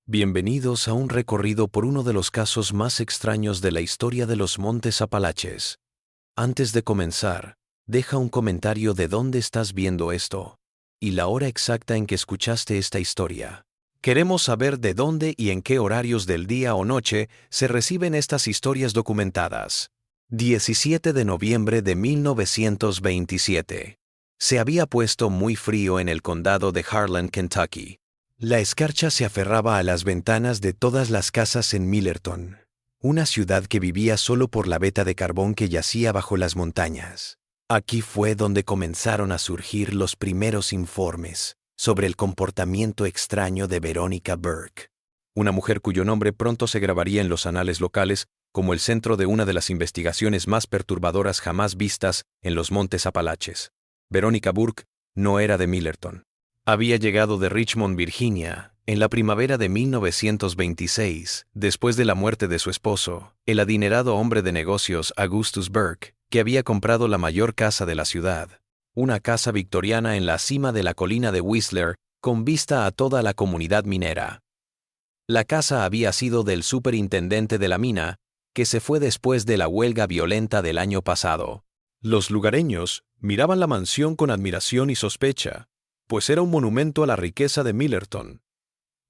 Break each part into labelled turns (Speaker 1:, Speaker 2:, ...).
Speaker 1: Bienvenidos a un recorrido por uno de los casos más extraños de la historia de los Montes Apalaches. Antes de comenzar, deja un comentario de dónde estás viendo esto y la hora exacta en que escuchaste esta historia. Queremos saber de dónde y en qué horarios del día o noche se reciben estas historias documentadas. 17 de noviembre de 1927. Se había puesto muy frío en el condado de Harlan, Kentucky. La escarcha se aferraba a las ventanas de todas las casas en Millerton, una ciudad que vivía solo por la veta de carbón que yacía bajo las montañas. Aquí fue donde comenzaron a surgir los primeros informes sobre el comportamiento extraño de Veronica Burke, una mujer cuyo nombre pronto se grabaría en los anales locales como el centro de una de las investigaciones más perturbadoras jamás vistas en los Montes Apalaches. Veronica Burke no era de Millerton. Había llegado de Richmond, Virginia, en la primavera de 1926, después de la muerte de su esposo, el adinerado hombre de negocios Augustus Burke, que había comprado la mayor casa de la ciudad, una casa victoriana en la cima de la colina de Whistler, con vista a toda la comunidad minera. La casa había sido del superintendente de la mina, que se fue después de la huelga violenta del año pasado. Los lugareños miraban la mansión con admiración y sospecha, pues era un monumento a la riqueza de Millerton.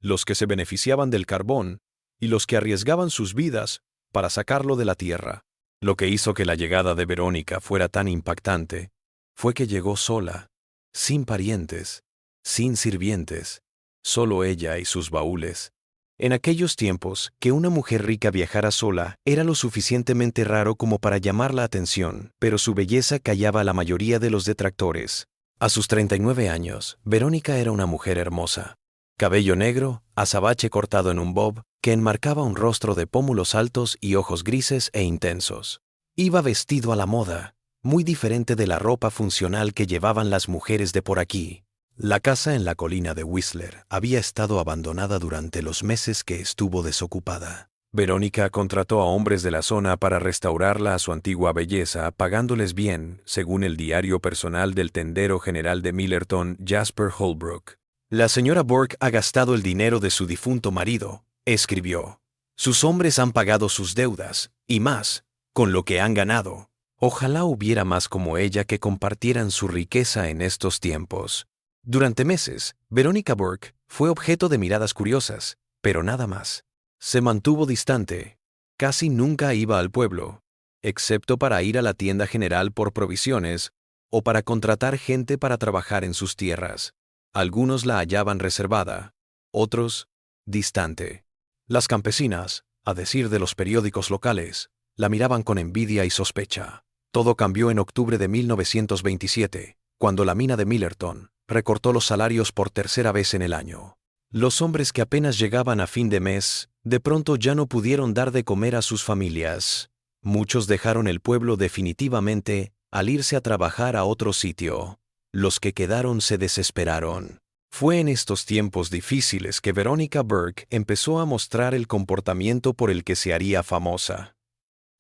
Speaker 1: Los que se beneficiaban del carbón y los que arriesgaban sus vidas para sacarlo de la tierra. Lo que hizo que la llegada de Verónica fuera tan impactante fue que llegó sola, sin parientes, sin sirvientes, solo ella y sus baúles. En aquellos tiempos, que una mujer rica viajara sola era lo suficientemente raro como para llamar la atención, pero su belleza callaba a la mayoría de los detractores. A sus 39 años, Verónica era una mujer hermosa. Cabello negro, azabache cortado en un bob, que enmarcaba un rostro de pómulos altos y ojos grises e intensos. Iba vestido a la moda, muy diferente de la ropa funcional que llevaban las mujeres de por aquí. La casa en la colina de Whistler había estado abandonada durante los meses que estuvo desocupada. Verónica contrató a hombres de la zona para restaurarla a su antigua belleza, pagándoles bien, según el diario personal del tendero general de Millerton, Jasper Holbrook. La señora Burke ha gastado el dinero de su difunto marido, escribió. Sus hombres han pagado sus deudas, y más, con lo que han ganado. Ojalá hubiera más como ella que compartieran su riqueza en estos tiempos. Durante meses, Veronica Burke fue objeto de miradas curiosas, pero nada más. Se mantuvo distante. Casi nunca iba al pueblo, excepto para ir a la tienda general por provisiones o para contratar gente para trabajar en sus tierras. Algunos la hallaban reservada, otros, distante. Las campesinas, a decir de los periódicos locales, la miraban con envidia y sospecha. Todo cambió en octubre de 1927, cuando la mina de Millerton recortó los salarios por tercera vez en el año. Los hombres que apenas llegaban a fin de mes, de pronto ya no pudieron dar de comer a sus familias. Muchos dejaron el pueblo definitivamente al irse a trabajar a otro sitio. Los que quedaron se desesperaron. Fue en estos tiempos difíciles que Veronica Burke empezó a mostrar el comportamiento por el que se haría famosa.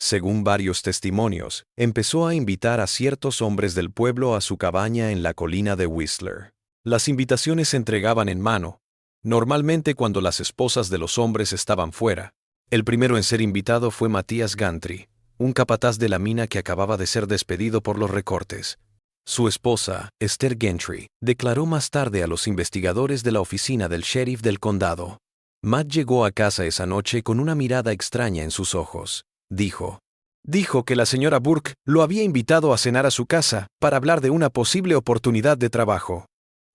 Speaker 1: Según varios testimonios, empezó a invitar a ciertos hombres del pueblo a su cabaña en la colina de Whistler. Las invitaciones se entregaban en mano, normalmente cuando las esposas de los hombres estaban fuera. El primero en ser invitado fue Matthias Gantry, un capataz de la mina que acababa de ser despedido por los recortes. Su esposa, Esther Gentry, declaró más tarde a los investigadores de la oficina del sheriff del condado. Matt llegó a casa esa noche con una mirada extraña en sus ojos. Dijo que la señora Burke lo había invitado a cenar a su casa para hablar de una posible oportunidad de trabajo.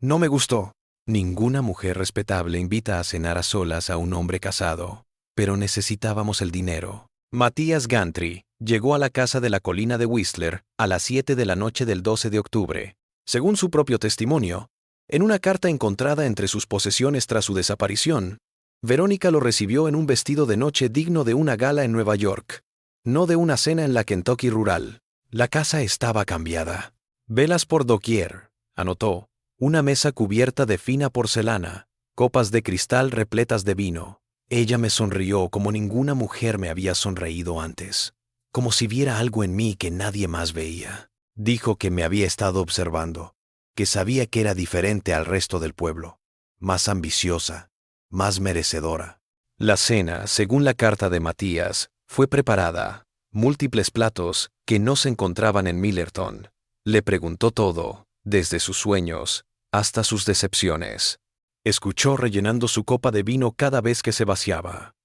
Speaker 1: No me gustó. Ninguna mujer respetable invita a cenar a solas a un hombre casado, pero necesitábamos el dinero. Matthias Gantry llegó a la casa de la colina de Whistler a las 7 de la noche del 12 de octubre. Según su propio testimonio, en una carta encontrada entre sus posesiones tras su desaparición, Verónica lo recibió en un vestido de noche digno de una gala en Nueva York, no de una cena en la Kentucky rural. La casa estaba cambiada. Velas por doquier, anotó, una mesa cubierta de fina porcelana, copas de cristal repletas de vino. Ella me sonrió como ninguna mujer me había sonreído antes, como si viera algo en mí que nadie más veía. Dijo que me había estado observando, que sabía que era diferente al resto del pueblo, más ambiciosa, más merecedora. La cena, según la carta de Matías, fue preparada. Múltiples platos que no se encontraban en Millerton. Le preguntó todo, desde sus sueños hasta sus decepciones. Escuchó rellenando su copa de vino cada vez que se vaciaba.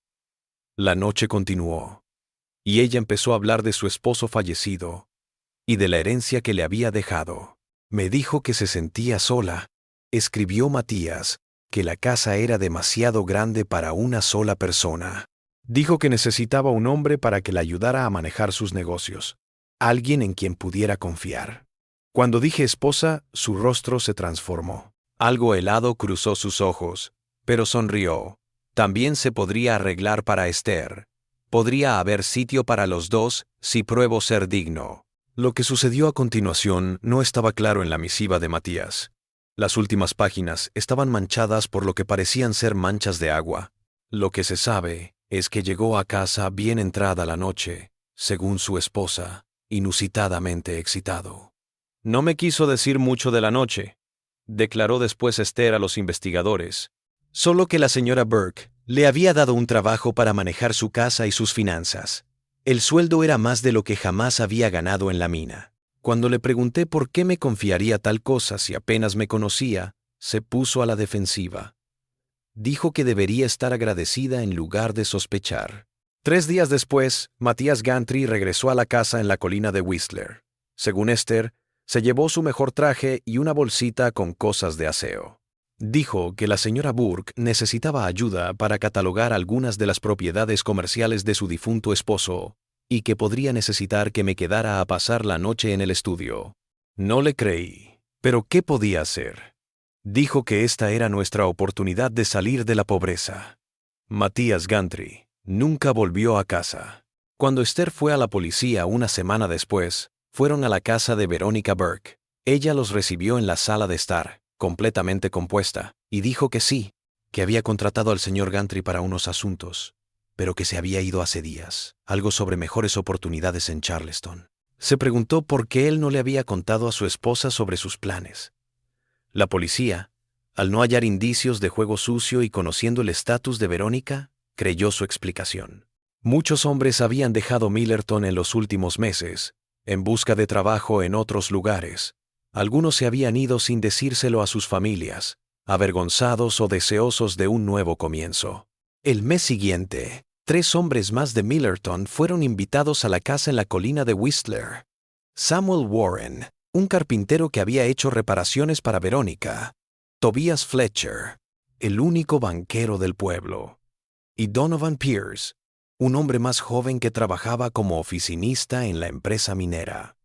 Speaker 1: La noche continuó, y ella empezó a hablar de su esposo fallecido y de la herencia que le había dejado. Me dijo que se sentía sola. Escribió Matías que la casa era demasiado grande para una sola persona. Dijo que necesitaba un hombre para que le ayudara a manejar sus negocios, alguien en quien pudiera confiar. Cuando dije esposa, su rostro se transformó. Algo helado cruzó sus ojos, pero sonrió. También se podría arreglar para Esther. Podría haber sitio para los dos si pruebo ser digno. Lo que sucedió a continuación no estaba claro en la misiva de Matías. Las últimas páginas estaban manchadas por lo que parecían ser manchas de agua. Lo que se sabe es que llegó a casa bien entrada la noche, según su esposa, inusitadamente excitado. No me quiso decir mucho de la noche, declaró después Esther a los investigadores. Solo que la señora Burke le había dado un trabajo para manejar su casa y sus finanzas. El sueldo era más de lo que jamás había ganado en la mina. Cuando le pregunté por qué me confiaría tal cosa si apenas me conocía, se puso a la defensiva. Dijo que debería estar agradecida en lugar de sospechar. 3 días después, Matías Gantry regresó a la casa en la colina de Whistler. Según Esther, se llevó su mejor traje y una bolsita con cosas de aseo. Dijo que la señora Burke necesitaba ayuda para catalogar algunas de las propiedades comerciales de su difunto esposo y que podría necesitar que me quedara a pasar la noche en el estudio. No le creí, pero ¿qué podía hacer? Dijo que esta era nuestra oportunidad de salir de la pobreza. Matías Gantry nunca volvió a casa. Cuando Esther fue a la policía una semana después, fueron a la casa de Verónica Burke. Ella los recibió en la sala de estar, completamente compuesta, y dijo que sí, que había contratado al señor Gantry para unos asuntos, pero que se había ido hace días, algo sobre mejores oportunidades en Charleston. Se preguntó por qué él no le había contado a su esposa sobre sus planes. La policía, al no hallar indicios de juego sucio y conociendo el estatus de Verónica, creyó su explicación. Muchos hombres habían dejado Millerton en los últimos meses, en busca de trabajo en otros lugares. Algunos se habían ido sin decírselo a sus familias, avergonzados o deseosos de un nuevo comienzo. El mes siguiente, 3 hombres más de Millerton fueron invitados a la casa en la colina de Whistler. Samuel Warren, un carpintero que había hecho reparaciones para Verónica. Tobias Fletcher, el único banquero del pueblo. Y Donovan Pierce, un hombre más joven que trabajaba como oficinista en la empresa minera.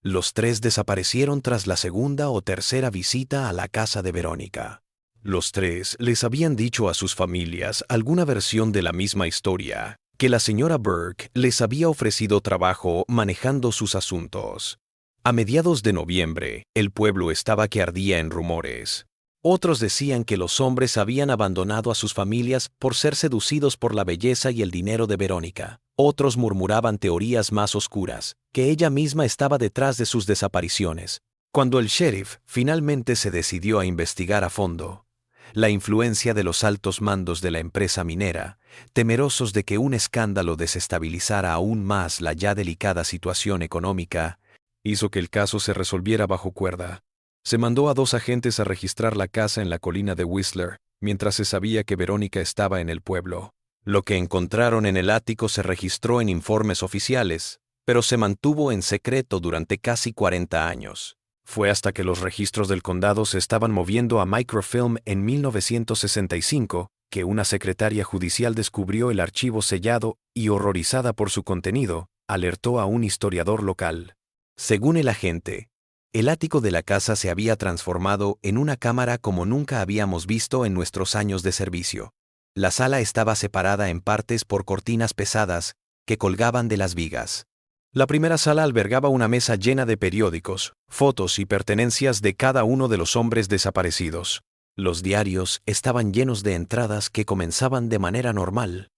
Speaker 1: Los 3 desaparecieron tras la segunda o tercera visita a la casa de Verónica. Los 3 les habían dicho a sus familias alguna versión de la misma historia, que la señora Burke les había ofrecido trabajo manejando sus asuntos. A mediados de noviembre, el pueblo estaba que ardía en rumores. Otros decían que los hombres habían abandonado a sus familias por ser seducidos por la belleza y el dinero de Verónica. Otros murmuraban teorías más oscuras, que ella misma estaba detrás de sus desapariciones. Cuando el sheriff finalmente se decidió a investigar a fondo, la influencia de los altos mandos de la empresa minera, temerosos de que un escándalo desestabilizara aún más la ya delicada situación económica, hizo que el caso se resolviera bajo cuerda. Se mandó a 2 agentes a registrar la casa en la colina de Whistler, mientras se sabía que Verónica estaba en el pueblo. Lo que encontraron en el ático se registró en informes oficiales, pero se mantuvo en secreto durante casi 40 años. Fue hasta que los registros del condado se estaban moviendo a microfilm en 1965 que una secretaria judicial descubrió el archivo sellado y, horrorizada por su contenido, alertó a un historiador local. Según el agente, el ático de la casa se había transformado en una cámara como nunca habíamos visto en nuestros años de servicio. La sala estaba separada en partes por cortinas pesadas que colgaban de las vigas. La primera sala albergaba una mesa llena de periódicos, fotos y pertenencias de cada uno de los hombres desaparecidos. Los diarios estaban llenos de entradas que comenzaban de manera normal,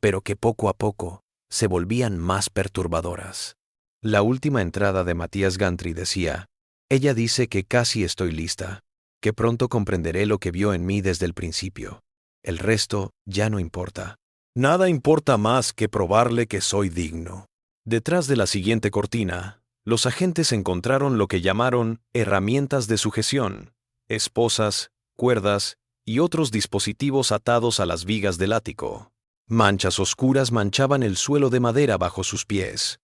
Speaker 1: pero que poco a poco se volvían más perturbadoras. La última entrada de Matías Gantry decía: «Ella dice que casi estoy lista, que pronto comprenderé lo que vio en mí desde el principio. El resto ya no importa. Nada importa más que probarle que soy digno. Detrás de la siguiente cortina, los agentes encontraron lo que llamaron herramientas de sujeción, esposas, cuerdas y otros dispositivos atados a las vigas del ático. Manchas oscuras manchaban el suelo de madera bajo sus pies.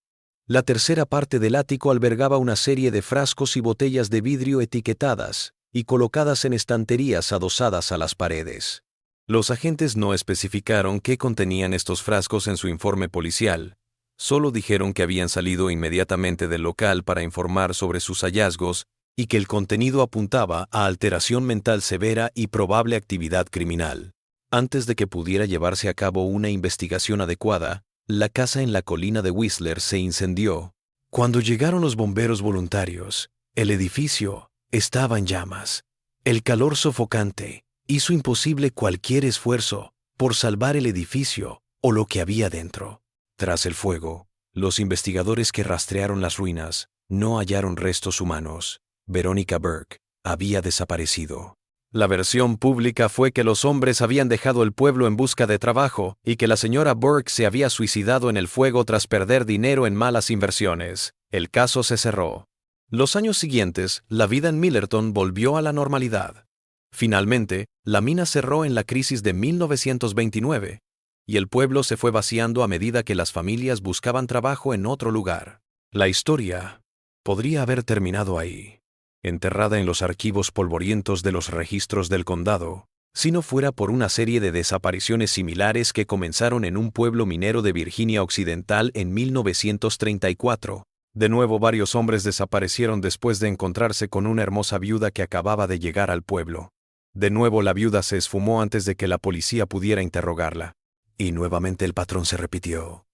Speaker 1: La tercera parte del ático albergaba una serie de frascos y botellas de vidrio etiquetadas y colocadas en estanterías adosadas a las paredes. Los agentes no especificaron qué contenían estos frascos en su informe policial. Solo dijeron que habían salido inmediatamente del local para informar sobre sus hallazgos y que el contenido apuntaba a alteración mental severa y probable actividad criminal. Antes de que pudiera llevarse a cabo una investigación adecuada, la casa en la colina de Whistler se incendió. Cuando llegaron los bomberos voluntarios, el edificio estaba en llamas. El calor sofocante hizo imposible cualquier esfuerzo por salvar el edificio o lo que había dentro. Tras el fuego, los investigadores que rastrearon las ruinas no hallaron restos humanos. Veronica Burke había desaparecido. La versión pública fue que los hombres habían dejado el pueblo en busca de trabajo y que la señora Burke se había suicidado en el fuego tras perder dinero en malas inversiones. El caso se cerró. Los años siguientes, la vida en Millerton volvió a la normalidad. Finalmente, la mina cerró en la crisis de 1929, y el pueblo se fue vaciando a medida que las familias buscaban trabajo en otro lugar. La historia podría haber terminado ahí, enterrada en los archivos polvorientos de los registros del condado, si no fuera por una serie de desapariciones similares que comenzaron en un pueblo minero de Virginia Occidental en 1934. De nuevo, varios hombres desaparecieron después de encontrarse con una hermosa viuda que acababa de llegar al pueblo. De nuevo, la viuda se esfumó antes de que la policía pudiera interrogarla. Y nuevamente el patrón se repitió.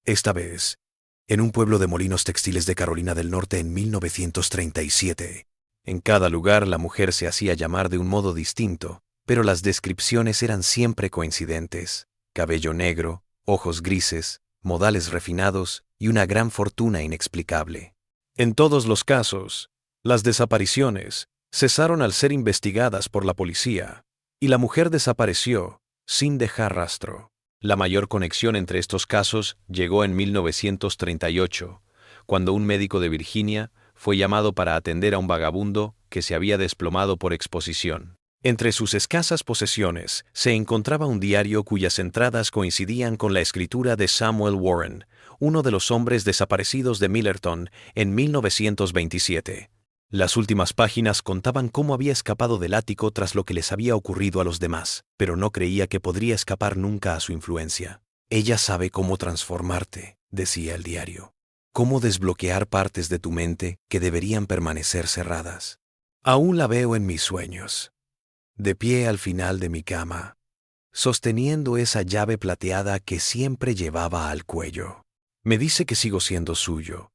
Speaker 1: Esta vez, en un pueblo de molinos textiles de Carolina del Norte en 1937. En cada lugar la mujer se hacía llamar de un modo distinto, pero las descripciones eran siempre coincidentes. Cabello negro, ojos grises, modales refinados y una gran fortuna inexplicable. En todos los casos, las desapariciones cesaron al ser investigadas por la policía, y la mujer desapareció sin dejar rastro. La mayor conexión entre estos casos llegó en 1938, cuando un médico de Virginia fue llamado para atender a un vagabundo que se había desplomado por exposición. Entre sus escasas posesiones se encontraba un diario cuyas entradas coincidían con la escritura de Samuel Warren, uno de los hombres desaparecidos de Millerton en 1927. Las últimas páginas contaban cómo había escapado del ático tras lo que les había ocurrido a los demás, pero no creía que podría escapar nunca a su influencia. Ella sabe cómo transformarte, decía el diario. Cómo desbloquear partes de tu mente que deberían permanecer cerradas. Aún la veo en mis sueños, de pie al final de mi cama, sosteniendo esa llave plateada que siempre llevaba al cuello. Me dice que sigo siendo suyo,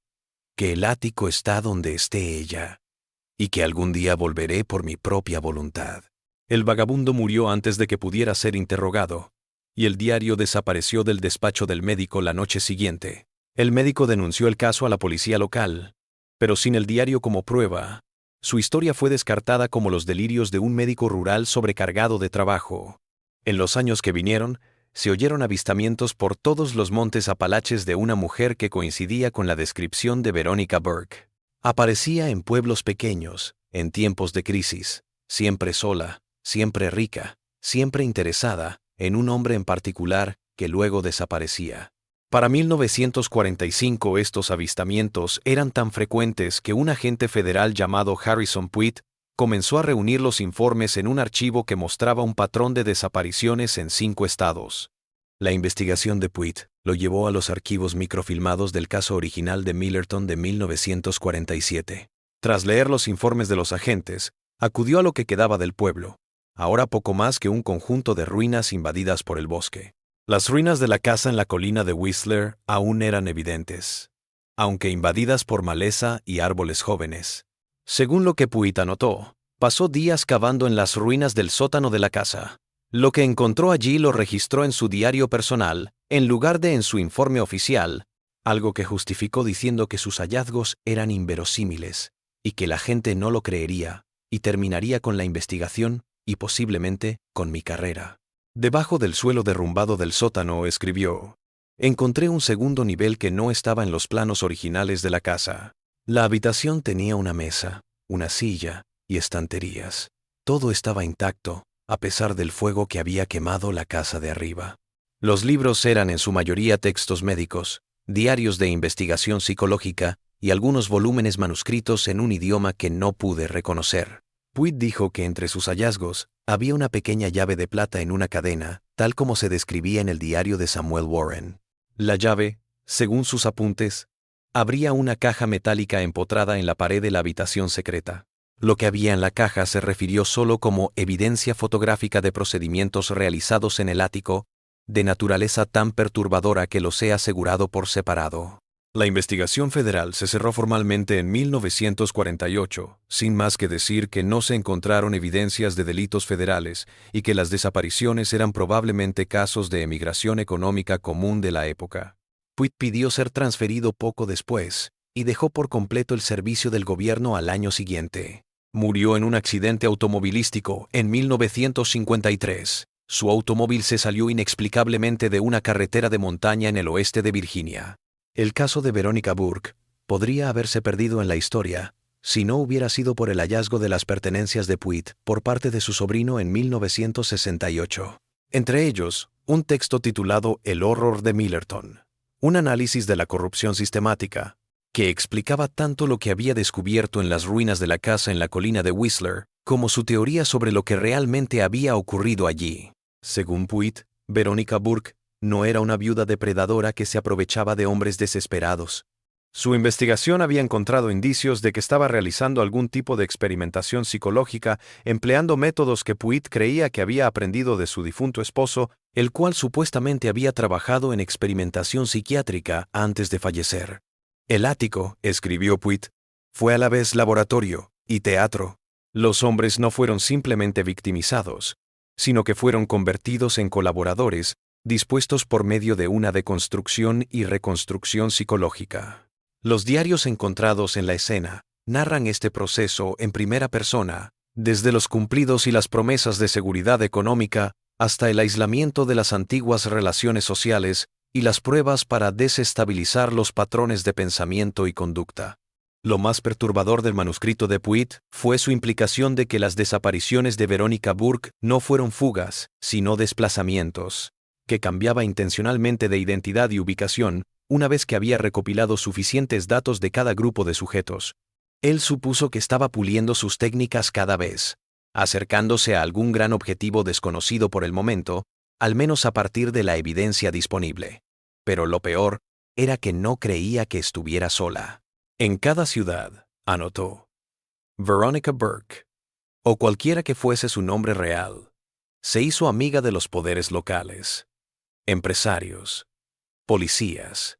Speaker 1: que el ático está donde esté ella, y que algún día volveré por mi propia voluntad. El vagabundo murió antes de que pudiera ser interrogado, y el diario desapareció del despacho del médico la noche siguiente. El médico denunció el caso a la policía local, pero sin el diario como prueba, su historia fue descartada como los delirios de un médico rural sobrecargado de trabajo. En los años que vinieron, se oyeron avistamientos por todos los montes Apalaches de una mujer que coincidía con la descripción de Veronica Burke. Aparecía en pueblos pequeños, en tiempos de crisis, siempre sola, siempre rica, siempre interesada en un hombre en particular que luego desaparecía. Para 1945 estos avistamientos eran tan frecuentes que un agente federal llamado Harrison Pruitt comenzó a reunir los informes en un archivo que mostraba un patrón de desapariciones en 5 estados. La investigación de Pruitt lo llevó a los archivos microfilmados del caso original de Millerton de 1947. Tras leer los informes de los agentes, acudió a lo que quedaba del pueblo, ahora poco más que un conjunto de ruinas invadidas por el bosque. Las ruinas de la casa en la colina de Whistler aún eran evidentes, aunque invadidas por maleza y árboles jóvenes. Según lo que Pruitt anotó, pasó días cavando en las ruinas del sótano de la casa. Lo que encontró allí lo registró en su diario personal, en lugar de en su informe oficial, algo que justificó diciendo que sus hallazgos eran inverosímiles, y que la gente no lo creería, y terminaría con la investigación y posiblemente con mi carrera. Debajo del suelo derrumbado del sótano, escribió, encontré un segundo nivel que no estaba en los planos originales de la casa. La habitación tenía una mesa, una silla y estanterías. Todo estaba intacto, a pesar del fuego que había quemado la casa de arriba. Los libros eran en su mayoría textos médicos, diarios de investigación psicológica y algunos volúmenes manuscritos en un idioma que no pude reconocer. Puig dijo que entre sus hallazgos había una pequeña llave de plata en una cadena, tal como se describía en el diario de Samuel Warren. La llave, según sus apuntes, abría una caja metálica empotrada en la pared de la habitación secreta. Lo que había en la caja se refirió solo como evidencia fotográfica de procedimientos realizados en el ático, de naturaleza tan perturbadora que los he asegurado por separado. La investigación federal se cerró formalmente en 1948, sin más que decir que no se encontraron evidencias de delitos federales y que las desapariciones eran probablemente casos de emigración económica común de la época. Puig pidió ser transferido poco después y dejó por completo el servicio del gobierno al año siguiente. Murió en un accidente automovilístico en 1953. Su automóvil se salió inexplicablemente de una carretera de montaña en el oeste de Virginia. El caso de Veronica Burke podría haberse perdido en la historia si no hubiera sido por el hallazgo de las pertenencias de Puig por parte de su sobrino en 1968. Entre ellos, un texto titulado El horror de Millerton, un análisis de la corrupción sistemática, que explicaba tanto lo que había descubierto en las ruinas de la casa en la colina de Whistler, como su teoría sobre lo que realmente había ocurrido allí. Según Puig, Veronica Burke no era una viuda depredadora que se aprovechaba de hombres desesperados. Su investigación había encontrado indicios de que estaba realizando algún tipo de experimentación psicológica empleando métodos que Puig creía que había aprendido de su difunto esposo, el cual supuestamente había trabajado en experimentación psiquiátrica antes de fallecer. El ático, escribió Puig, fue a la vez laboratorio y teatro. Los hombres no fueron simplemente victimizados, sino que fueron convertidos en colaboradores, dispuestos por medio de una deconstrucción y reconstrucción psicológica. Los diarios encontrados en la escena narran este proceso en primera persona, desde los cumplidos y las promesas de seguridad económica hasta el aislamiento de las antiguas relaciones sociales y las pruebas para desestabilizar los patrones de pensamiento y conducta. Lo más perturbador del manuscrito de Puig fue su implicación de que las desapariciones de Veronica Burke no fueron fugas, sino desplazamientos, que cambiaba intencionalmente de identidad y ubicación una vez que había recopilado suficientes datos de cada grupo de sujetos. Él supuso que estaba puliendo sus técnicas cada vez, acercándose a algún gran objetivo desconocido por el momento, al menos a partir de la evidencia disponible. Pero lo peor era que no creía que estuviera sola. En cada ciudad, anotó, Veronica Burke, o cualquiera que fuese su nombre real, se hizo amiga de los poderes locales, empresarios, policías,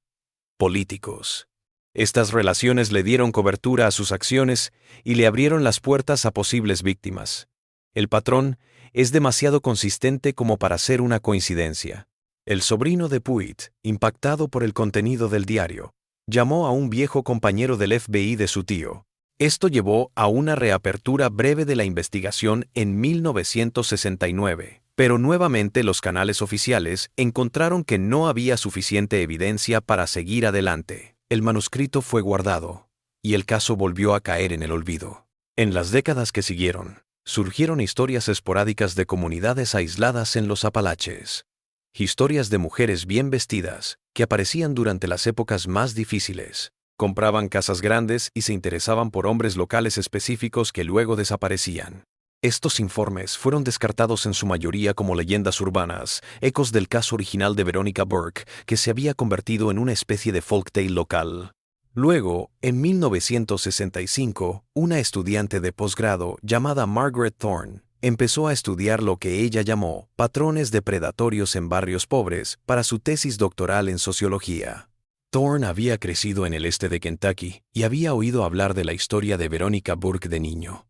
Speaker 1: políticos. Estas relaciones le dieron cobertura a sus acciones y le abrieron las puertas a posibles víctimas. El patrón es demasiado consistente como para ser una coincidencia. El sobrino de Puig, impactado por el contenido del diario, llamó a un viejo compañero del FBI de su tío. Esto llevó a una reapertura breve de la investigación en 1969. Pero nuevamente los canales oficiales encontraron que no había suficiente evidencia para seguir adelante. El manuscrito fue guardado, y el caso volvió a caer en el olvido. En las décadas que siguieron, surgieron historias esporádicas de comunidades aisladas en los Apalaches. Historias de mujeres bien vestidas, que aparecían durante las épocas más difíciles. Compraban casas grandes y se interesaban por hombres locales específicos que luego desaparecían. Estos informes fueron descartados en su mayoría como leyendas urbanas, ecos del caso original de Veronica Burke, que se había convertido en una especie de folktale local. Luego, en 1965, una estudiante de posgrado llamada Margaret Thorne empezó a estudiar lo que ella llamó patrones depredatorios en barrios pobres para su tesis doctoral en sociología. Thorne había crecido en el este de Kentucky y había oído hablar de la historia de Veronica Burke de niño.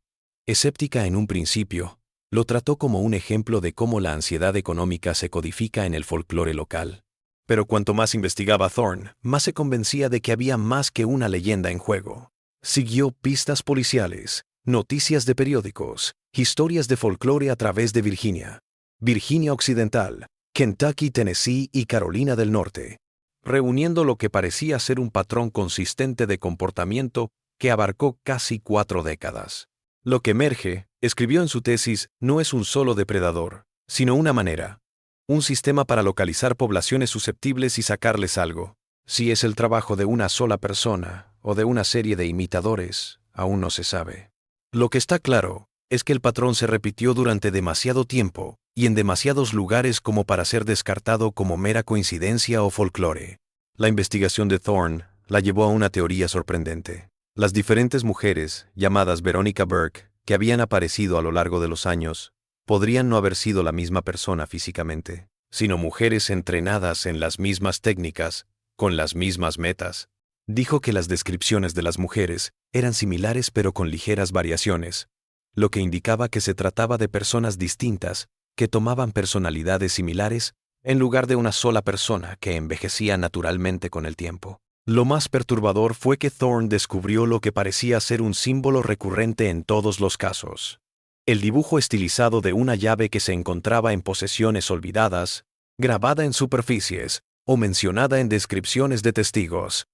Speaker 1: Escéptica en un principio, lo trató como un ejemplo de cómo la ansiedad económica se codifica en el folclore local. Pero cuanto más investigaba Thorne, más se convencía de que había más que una leyenda en juego. Siguió pistas policiales, noticias de periódicos, historias de folclore a través de Virginia. Virginia Occidental, Kentucky, Tennessee y Carolina del Norte, reuniendo lo que parecía ser un patrón consistente de comportamiento que abarcó casi 4 décadas. Lo que emerge, escribió en su tesis, no es un solo depredador, sino una manera, un sistema para localizar poblaciones susceptibles y sacarles algo. Si es el trabajo de una sola persona o de una serie de imitadores, aún no se sabe. Lo que está claro es que el patrón se repitió durante demasiado tiempo y en demasiados lugares como para ser descartado como mera coincidencia o folclore. La investigación de Thorne la llevó a una teoría sorprendente. Las diferentes mujeres, llamadas Veronica Burke, que habían aparecido a lo largo de los años, podrían no haber sido la misma persona físicamente, sino mujeres entrenadas en las mismas técnicas, con las mismas metas. Dijo que las descripciones de las mujeres eran similares pero con ligeras variaciones, lo que indicaba que se trataba de personas distintas que tomaban personalidades similares en lugar de una sola persona que envejecía naturalmente con el tiempo. Lo más perturbador fue que Thorne descubrió lo que parecía ser un símbolo recurrente en todos los casos. El dibujo estilizado de una llave que se encontraba en posesiones olvidadas, grabada en superficies o mencionada en descripciones de testigos.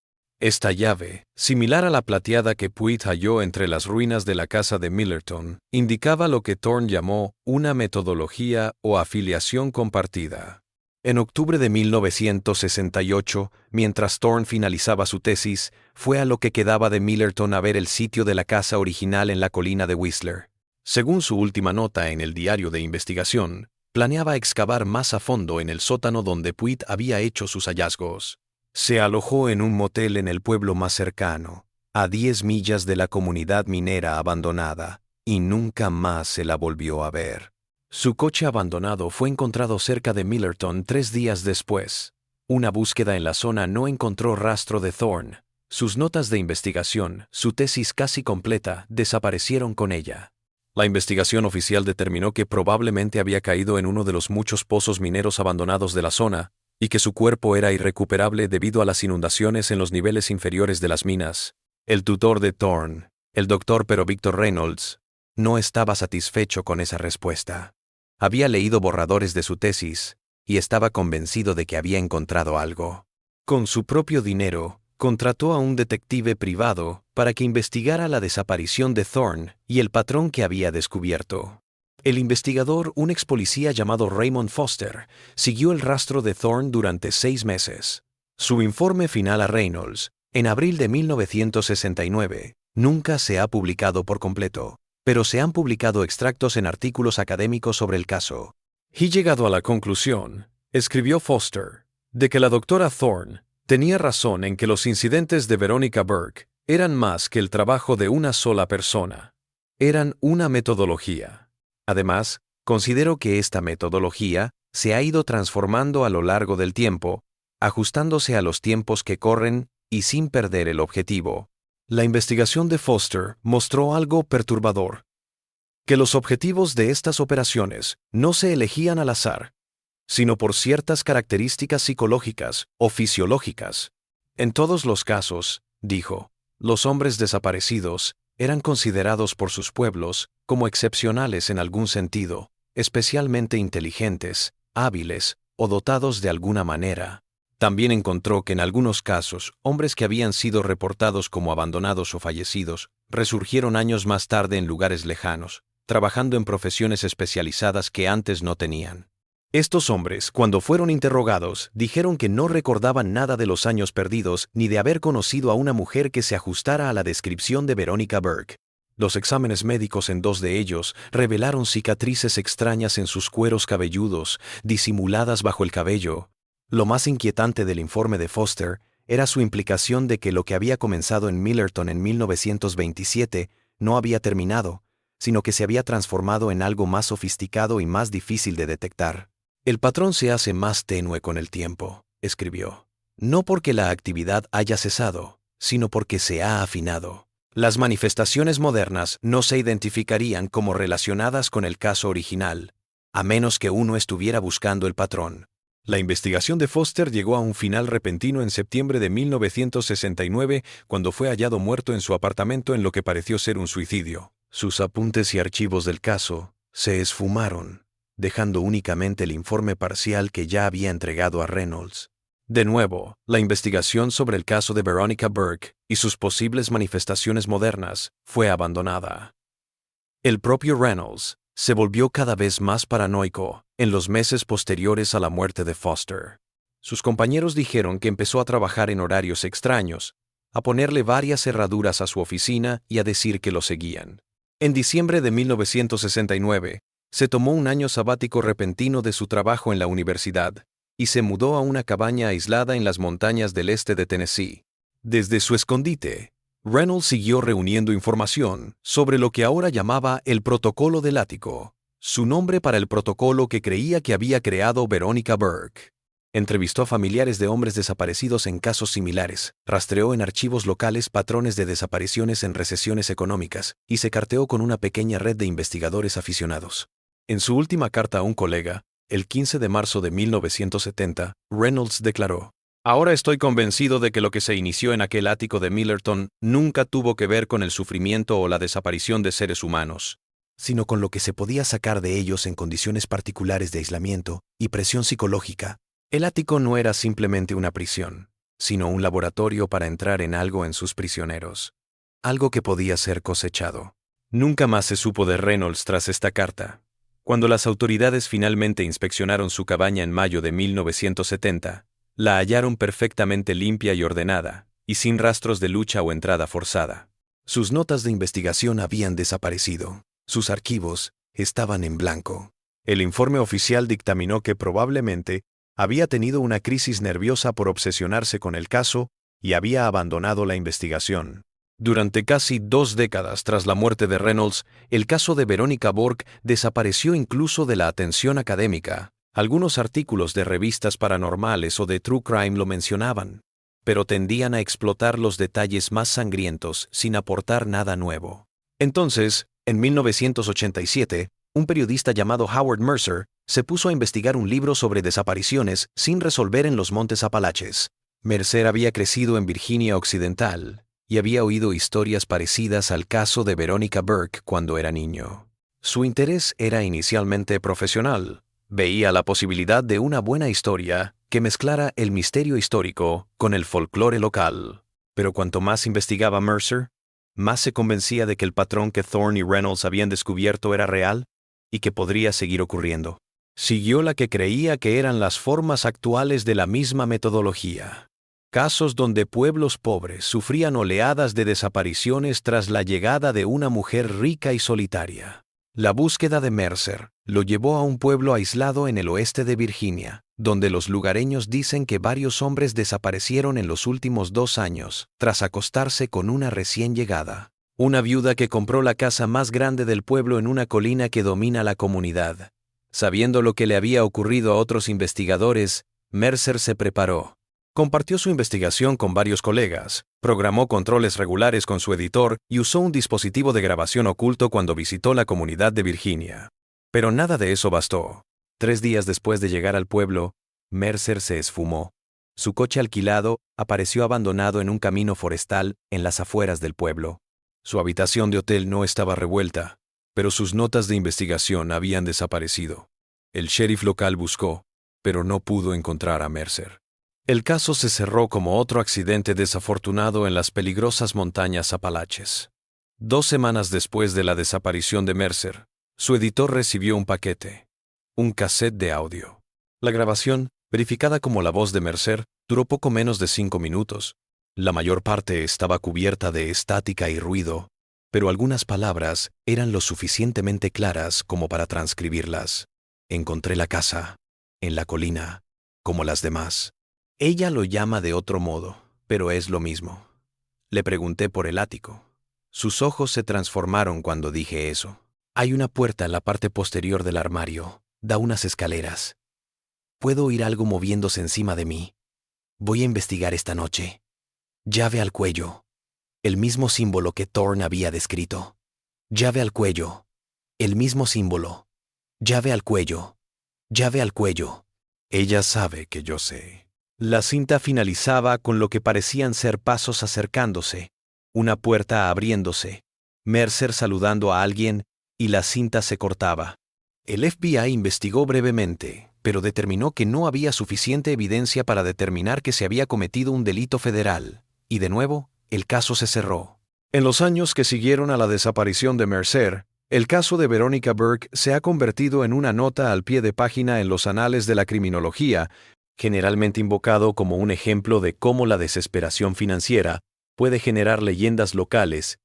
Speaker 1: Esta llave, similar a la plateada que Puig halló entre las ruinas de la casa de Millerton, indicaba lo que Thorne llamó una metodología o afiliación compartida. En octubre de 1968, mientras Thorne finalizaba su tesis, fue a lo que quedaba de Millerton a ver el sitio de la casa original en la colina de Whistler. Según su última nota en el diario de investigación, planeaba excavar más a fondo en el sótano donde Puig había hecho sus hallazgos. Se alojó en un motel en el pueblo más cercano, a 10 millas de la comunidad minera abandonada, y nunca más se la volvió a ver. Su coche abandonado fue encontrado cerca de Millerton 3 días después. Una búsqueda en la zona no encontró rastro de Thorne. Sus notas de investigación, su tesis casi completa, desaparecieron con ella. La investigación oficial determinó que probablemente había caído en uno de los muchos pozos mineros abandonados de la zona, y que su cuerpo era irrecuperable debido a las inundaciones en los niveles inferiores de las minas. El tutor de Thorne, el doctor Victor Reynolds, no estaba satisfecho con esa respuesta. Había leído borradores de su tesis y estaba convencido de que había encontrado algo. Con su propio dinero, contrató a un detective privado para que investigara la desaparición de Thorne y el patrón que había descubierto. El investigador, un ex policía llamado Raymond Foster, siguió el rastro de Thorne durante 6 meses. Su informe final a Reynolds, en abril de 1969, nunca se ha publicado por completo, pero se han publicado extractos en artículos académicos sobre el caso. He llegado a la conclusión, escribió Foster, de que la doctora Thorne tenía razón en que los incidentes de Veronica Burke eran más que el trabajo de una sola persona. Eran una metodología. Además, considero que esta metodología se ha ido transformando a lo largo del tiempo, ajustándose a los tiempos que corren y sin perder el objetivo. La investigación de Foster mostró algo perturbador: que los objetivos de estas operaciones no se elegían al azar, sino por ciertas características psicológicas o fisiológicas. En todos los casos, dijo, los hombres desaparecidos eran considerados por sus pueblos como excepcionales en algún sentido, especialmente inteligentes, hábiles o dotados de alguna manera. También encontró que en algunos casos, hombres que habían sido reportados como abandonados o fallecidos, resurgieron años más tarde en lugares lejanos, trabajando en profesiones especializadas que antes no tenían. Estos hombres, cuando fueron interrogados, dijeron que no recordaban nada de los años perdidos ni de haber conocido a una mujer que se ajustara a la descripción de Veronica Burke. Los exámenes médicos en 2 de ellos revelaron cicatrices extrañas en sus cueros cabelludos, disimuladas bajo el cabello. Lo más inquietante del informe de Foster era su implicación de que lo que había comenzado en Millerton en 1927 no había terminado, sino que se había transformado en algo más sofisticado y más difícil de detectar. El patrón se hace más tenue con el tiempo, escribió. No porque la actividad haya cesado, sino porque se ha afinado. Las manifestaciones modernas no se identificarían como relacionadas con el caso original, a menos que uno estuviera buscando el patrón. La investigación de Foster llegó a un final repentino en septiembre de 1969, cuando fue hallado muerto en su apartamento en lo que pareció ser un suicidio. Sus apuntes y archivos del caso se esfumaron. dejando únicamente el informe parcial que ya había entregado a Reynolds. De nuevo, la investigación sobre el caso de Veronica Burke y sus posibles manifestaciones modernas fue abandonada. El propio Reynolds se volvió cada vez más paranoico en los meses posteriores a la muerte de Foster. Sus compañeros dijeron que empezó a trabajar en horarios extraños, a ponerle varias cerraduras a su oficina y a decir que lo seguían. En diciembre de 1969, se tomó un año sabático repentino de su trabajo en la universidad y se mudó a una cabaña aislada en las montañas del este de Tennessee. Desde su escondite, Reynolds siguió reuniendo información sobre lo que ahora llamaba el Protocolo del Ático, su nombre para el protocolo que creía que había creado Veronica Burke. Entrevistó a familiares de hombres desaparecidos en casos similares, rastreó en archivos locales patrones de desapariciones en recesiones económicas y se carteó con una pequeña red de investigadores aficionados. En su última carta a un colega, el 15 de marzo de 1970, Reynolds declaró: "Ahora estoy convencido de que lo que se inició en aquel ático de Millerton nunca tuvo que ver con el sufrimiento o la desaparición de seres humanos, sino con lo que se podía sacar de ellos en condiciones particulares de aislamiento y presión psicológica. El ático no era simplemente una prisión, sino un laboratorio para entrar en algo en sus prisioneros, algo que podía ser cosechado". Nunca más se supo de Reynolds tras esta carta. Cuando las autoridades finalmente inspeccionaron su cabaña en mayo de 1970, la hallaron perfectamente limpia y ordenada, y sin rastros de lucha o entrada forzada. Sus notas de investigación habían desaparecido. Sus archivos estaban en blanco. El informe oficial dictaminó que probablemente había tenido una crisis nerviosa por obsesionarse con el caso y había abandonado la investigación. Durante casi 2 décadas tras la muerte de Reynolds, el caso de Veronica Burke desapareció incluso de la atención académica. Algunos artículos de revistas paranormales o de true crime lo mencionaban, pero tendían a explotar los detalles más sangrientos sin aportar nada nuevo. Entonces, en 1987, un periodista llamado Howard Mercer se puso a investigar un libro sobre desapariciones sin resolver en los Montes Apalaches. Mercer había crecido en Virginia Occidental y había oído historias parecidas al caso de Veronica Burke cuando era niño. Su interés era inicialmente profesional. Veía la posibilidad de una buena historia que mezclara el misterio histórico con el folclore local. Pero cuanto más investigaba Mercer, más se convencía de que el patrón que Thorne y Reynolds habían descubierto era real y que podría seguir ocurriendo. Siguió la que creía que eran las formas actuales de la misma metodología. Casos donde pueblos pobres sufrían oleadas de desapariciones tras la llegada de una mujer rica y solitaria. La búsqueda de Mercer lo llevó a un pueblo aislado en el oeste de Virginia, donde los lugareños dicen que varios hombres desaparecieron en los últimos 2 años, tras acostarse con una recién llegada. Una viuda que compró la casa más grande del pueblo en una colina que domina la comunidad. Sabiendo lo que le había ocurrido a otros investigadores, Mercer se preparó. Compartió su investigación con varios colegas, programó controles regulares con su editor y usó un dispositivo de grabación oculto cuando visitó la comunidad de Virginia. Pero nada de eso bastó. 3 días después de llegar al pueblo, Mercer se esfumó. Su coche alquilado apareció abandonado en un camino forestal en las afueras del pueblo. Su habitación de hotel no estaba revuelta, pero sus notas de investigación habían desaparecido. El sheriff local buscó, pero no pudo encontrar a Mercer. El caso se cerró como otro accidente desafortunado en las peligrosas montañas Apalaches. 2 semanas después de la desaparición de Mercer, su editor recibió un paquete, un cassette de audio. La grabación, verificada como la voz de Mercer, duró poco menos de 5 minutos. La mayor parte estaba cubierta de estática y ruido, pero algunas palabras eran lo suficientemente claras como para transcribirlas. Encontré la casa, en la colina, como las demás. Ella lo llama de otro modo, pero es lo mismo. Le pregunté por el ático. Sus ojos se transformaron cuando dije eso. Hay una puerta en la parte posterior del armario. Da unas escaleras. Puedo oír algo moviéndose encima de mí. Voy a investigar esta noche. Llave al cuello. El mismo símbolo que Thorne había descrito. Llave al cuello. El mismo símbolo. Llave al cuello. Llave al cuello. Ella sabe que yo sé. La cinta finalizaba con lo que parecían ser pasos acercándose, una puerta abriéndose, Mercer saludando a alguien y la cinta se cortaba. El FBI investigó brevemente, pero determinó que no había suficiente evidencia para determinar que se había cometido un delito federal, y de nuevo, el caso se cerró. En los años que siguieron a la desaparición de Mercer, el caso de Veronica Burke se ha convertido en una nota al pie de página en los anales de la criminología, generalmente invocado como un ejemplo de cómo la desesperación financiera puede generar leyendas locales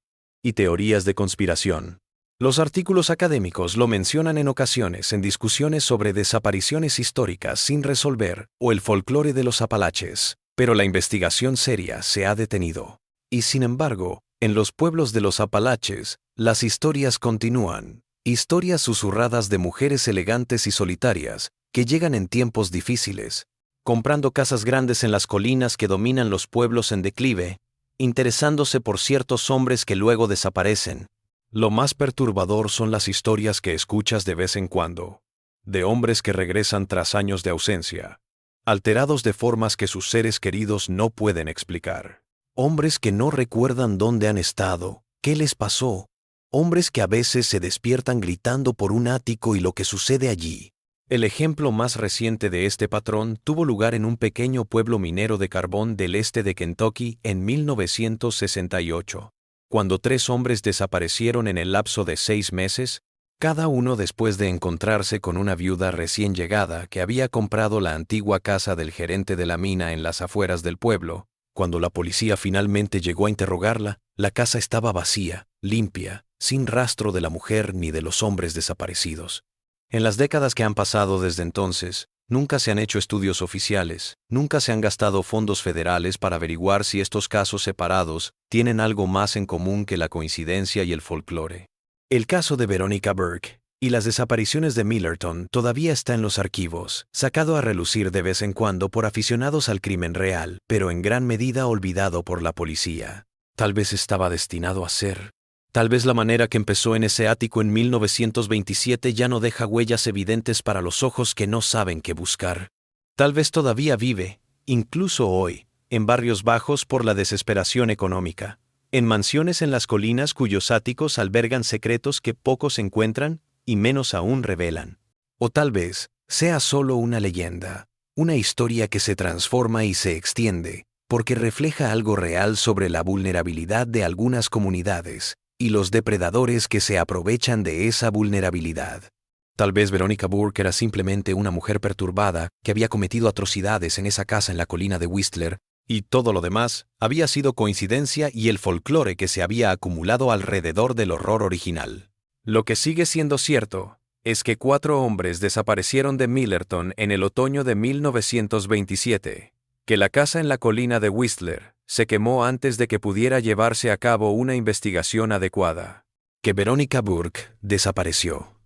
Speaker 1: y teorías de conspiración. Los artículos académicos lo mencionan en ocasiones en discusiones sobre desapariciones históricas sin resolver o el folclore de los Apalaches, pero la investigación seria se ha detenido. Y sin embargo, en los pueblos de los Apalaches, las historias continúan. Historias susurradas de mujeres elegantes y solitarias que llegan en tiempos difíciles, comprando casas grandes en las colinas que dominan los pueblos en declive, interesándose por ciertos hombres que luego desaparecen. Lo más perturbador son las historias que escuchas de vez en cuando, de hombres que regresan tras años de ausencia, alterados de formas que sus seres queridos no pueden explicar. Hombres que no recuerdan dónde han estado, qué les pasó. Hombres que a veces se despiertan gritando por un ático y lo que sucede allí. El ejemplo más reciente de este patrón tuvo lugar en un pequeño pueblo minero de carbón del este de Kentucky en 1968. Cuando 3 hombres desaparecieron en el lapso de 6 meses, cada uno después de encontrarse con una viuda recién llegada que había comprado la antigua casa del gerente de la mina en las afueras del pueblo. Cuando la policía finalmente llegó a interrogarla, la casa estaba vacía, limpia, sin rastro de la mujer ni de los hombres desaparecidos. En las décadas que han pasado desde entonces, nunca se han hecho estudios oficiales, nunca se han gastado fondos federales para averiguar si estos casos separados tienen algo más en común que la coincidencia y el folclore. El caso de Veronica Burke y las desapariciones de Millerton todavía está en los archivos, sacado a relucir de vez en cuando por aficionados al crimen real, pero en gran medida olvidado por la policía. Tal vez estaba destinado a ser. Tal vez la manera que empezó en ese ático en 1927 ya no deja huellas evidentes para los ojos que no saben qué buscar. Tal vez todavía vive, incluso hoy, en barrios bajos por la desesperación económica, en mansiones en las colinas cuyos áticos albergan secretos que pocos encuentran y menos aún revelan. O tal vez sea solo una leyenda, una historia que se transforma y se extiende, porque refleja algo real sobre la vulnerabilidad de algunas comunidades y los depredadores que se aprovechan de esa vulnerabilidad. Tal vez Veronica Burke era simplemente una mujer perturbada que había cometido atrocidades en esa casa en la colina de Whistler, y todo lo demás había sido coincidencia y el folclore que se había acumulado alrededor del horror original. Lo que sigue siendo cierto es que 4 hombres desaparecieron de Millerton en el otoño de 1927, que la casa en la colina de Whistler se quemó antes de que pudiera llevarse a cabo una investigación adecuada, que Veronica Burke desapareció,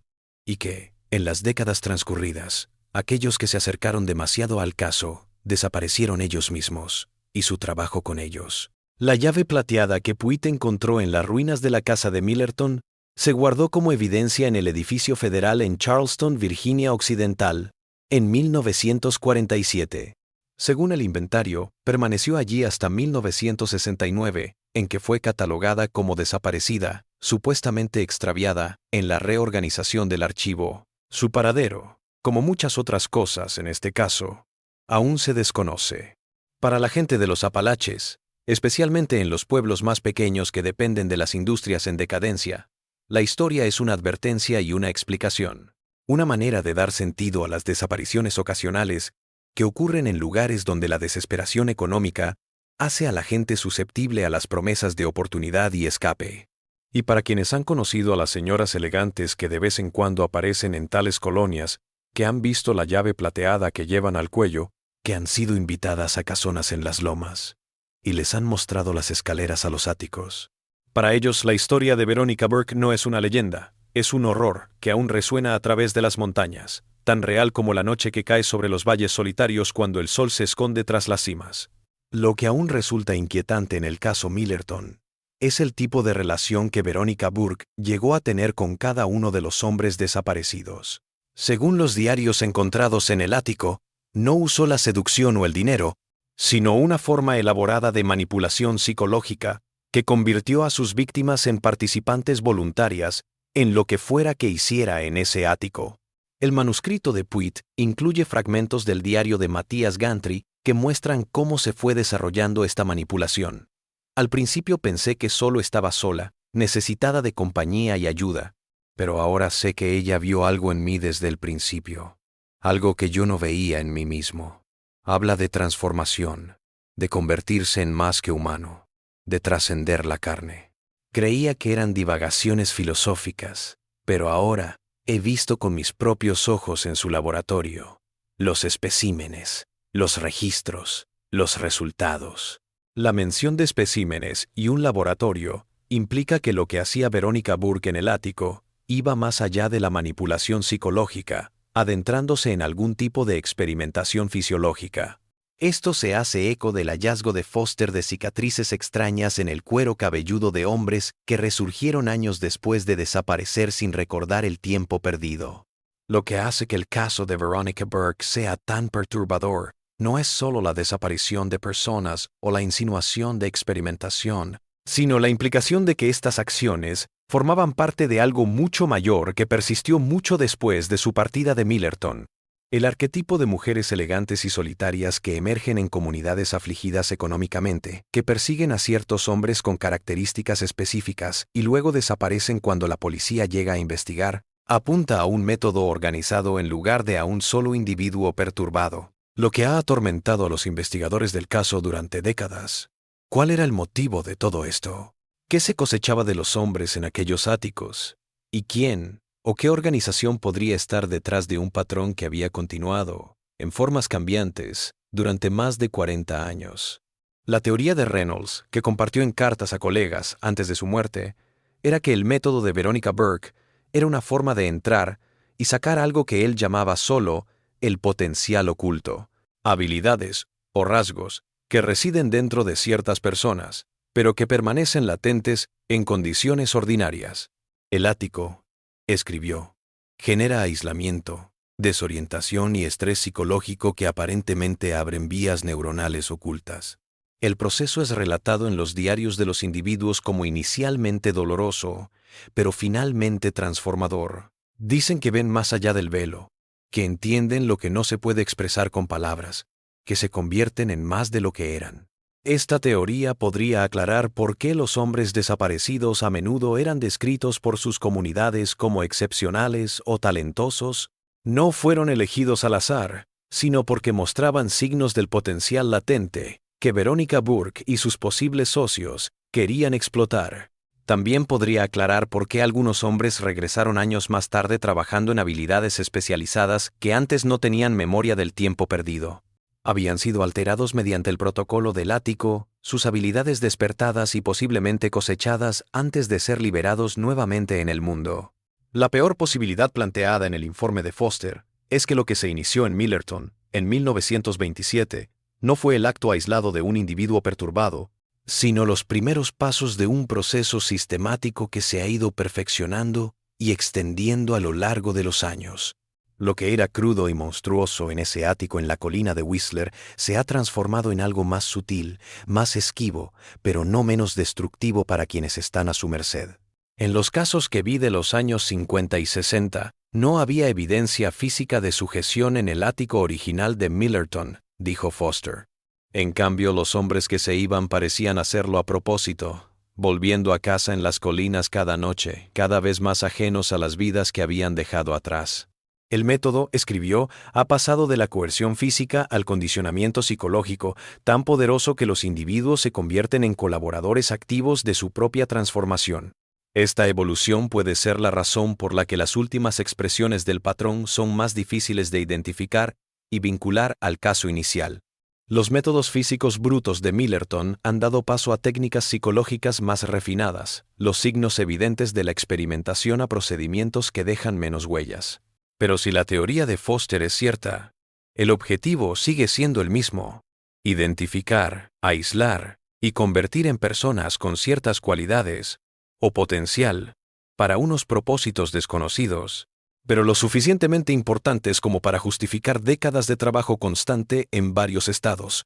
Speaker 1: y que, en las décadas transcurridas, aquellos que se acercaron demasiado al caso desaparecieron ellos mismos, y su trabajo con ellos. La llave plateada que Puitt encontró en las ruinas de la casa de Millerton se guardó como evidencia en el edificio federal en Charleston, Virginia Occidental, en 1947. Según el inventario, permaneció allí hasta 1969, en que fue catalogada como desaparecida, supuestamente extraviada, en la reorganización del archivo. Su paradero, como muchas otras cosas en este caso, aún se desconoce. Para la gente de los Apalaches, especialmente en los pueblos más pequeños que dependen de las industrias en decadencia, la historia es una advertencia y una explicación, una manera de dar sentido a las desapariciones ocasionales que ocurren en lugares donde la desesperación económica hace a la gente susceptible a las promesas de oportunidad y escape. Y para quienes han conocido a las señoras elegantes que de vez en cuando aparecen en tales colonias, que han visto la llave plateada que llevan al cuello, que han sido invitadas a casonas en las lomas, y les han mostrado las escaleras a los áticos. Para ellos la historia de Veronica Burke no es una leyenda, es un horror que aún resuena a través de las montañas, tan real como la noche que cae sobre los valles solitarios cuando el sol se esconde tras las cimas. Lo que aún resulta inquietante en el caso Millerton es el tipo de relación que Veronica Burke llegó a tener con cada uno de los hombres desaparecidos. Según los diarios encontrados en el ático, no usó la seducción o el dinero, sino una forma elaborada de manipulación psicológica que convirtió a sus víctimas en participantes voluntarias en lo que fuera que hiciera en ese ático. El manuscrito de Puig incluye fragmentos del diario de Matthias Gantry que muestran cómo se fue desarrollando esta manipulación. Al principio pensé que solo estaba sola, necesitada de compañía y ayuda, pero ahora sé que ella vio algo en mí desde el principio, algo que yo no veía en mí mismo. Habla de transformación, de convertirse en más que humano, de trascender la carne. Creía que eran divagaciones filosóficas, pero ahora he visto con mis propios ojos en su laboratorio los especímenes, los registros, los resultados. La mención de especímenes y un laboratorio implica que lo que hacía Veronica Burke en el ático iba más allá de la manipulación psicológica, adentrándose en algún tipo de experimentación fisiológica. Esto se hace eco del hallazgo de Foster de cicatrices extrañas en el cuero cabelludo de hombres que resurgieron años después de desaparecer sin recordar el tiempo perdido. Lo que hace que el caso de Veronica Burke sea tan perturbador no es solo la desaparición de personas o la insinuación de experimentación, sino la implicación de que estas acciones formaban parte de algo mucho mayor que persistió mucho después de su partida de Millerton. El arquetipo de mujeres elegantes y solitarias que emergen en comunidades afligidas económicamente, que persiguen a ciertos hombres con características específicas y luego desaparecen cuando la policía llega a investigar, apunta a un método organizado en lugar de a un solo individuo perturbado, lo que ha atormentado a los investigadores del caso durante décadas. ¿Cuál era el motivo de todo esto? ¿Qué se cosechaba de los hombres en aquellos áticos? ¿Y quién o qué organización podría estar detrás de un patrón que había continuado, en formas cambiantes, durante más de 40 años? La teoría de Reynolds, que compartió en cartas a colegas antes de su muerte, era que el método de Veronica Burke era una forma de entrar y sacar algo que él llamaba solo el potencial oculto, habilidades o rasgos que residen dentro de ciertas personas, pero que permanecen latentes en condiciones ordinarias. El ático, escribió, genera aislamiento, desorientación y estrés psicológico que aparentemente abren vías neuronales ocultas. El proceso es relatado en los diarios de los individuos como inicialmente doloroso, pero finalmente transformador. Dicen que ven más allá del velo, que entienden lo que no se puede expresar con palabras, que se convierten en más de lo que eran. Esta teoría podría aclarar por qué los hombres desaparecidos a menudo eran descritos por sus comunidades como excepcionales o talentosos. No fueron elegidos al azar, sino porque mostraban signos del potencial latente que Veronica Burke y sus posibles socios querían explotar. También podría aclarar por qué algunos hombres regresaron años más tarde trabajando en habilidades especializadas que antes no tenían memoria del tiempo perdido. Habían sido alterados mediante el protocolo del ático, sus habilidades despertadas y posiblemente cosechadas antes de ser liberados nuevamente en el mundo. La peor posibilidad planteada en el informe de Foster es que lo que se inició en Millerton, en 1927, no fue el acto aislado de un individuo perturbado, sino los primeros pasos de un proceso sistemático que se ha ido perfeccionando y extendiendo a lo largo de los años. Lo que era crudo y monstruoso en ese ático en la colina de Whistler se ha transformado en algo más sutil, más esquivo, pero no menos destructivo para quienes están a su merced. En los casos que vi de los años 50 y 60, no había evidencia física de sujeción en el ático original de Millerton, dijo Foster. En cambio, los hombres que se iban parecían hacerlo a propósito, volviendo a casa en las colinas cada noche, cada vez más ajenos a las vidas que habían dejado atrás. El método, escribió, ha pasado de la coerción física al condicionamiento psicológico, tan poderoso que los individuos se convierten en colaboradores activos de su propia transformación. Esta evolución puede ser la razón por la que las últimas expresiones del patrón son más difíciles de identificar y vincular al caso inicial. Los métodos físicos brutos de Millerton han dado paso a técnicas psicológicas más refinadas, los signos evidentes de la experimentación a procedimientos que dejan menos huellas. Pero si la teoría de Foster es cierta, el objetivo sigue siendo el mismo: identificar, aislar y convertir en personas con ciertas cualidades o potencial para unos propósitos desconocidos, pero lo suficientemente importantes como para justificar décadas de trabajo constante en varios estados.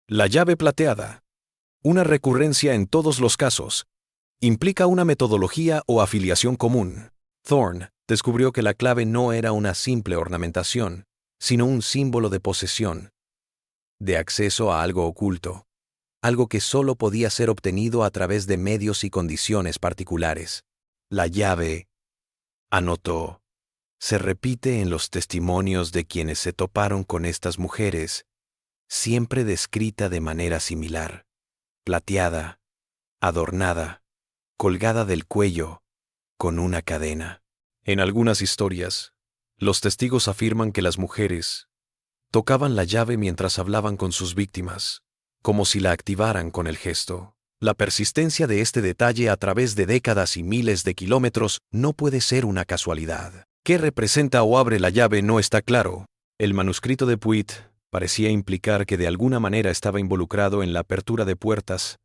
Speaker 1: La llave plateada, una recurrencia en todos los casos, implica una metodología o afiliación común. Thorne, descubrió que la clave no era una simple ornamentación, sino un símbolo de posesión, de acceso a algo oculto, algo que solo podía ser obtenido a través de medios y condiciones particulares. La llave, anotó, se repite en los testimonios de quienes se toparon con estas mujeres, siempre descrita de manera similar, plateada, adornada, colgada del cuello, con una cadena. En algunas historias, los testigos afirman que las mujeres tocaban la llave mientras hablaban con sus víctimas, como si la activaran con el gesto. La persistencia de este detalle a través de décadas y miles de kilómetros no puede ser una casualidad. ¿Qué representa o abre la llave no está claro? El manuscrito de Puig parecía implicar que de alguna manera estaba involucrado en la apertura de puertas,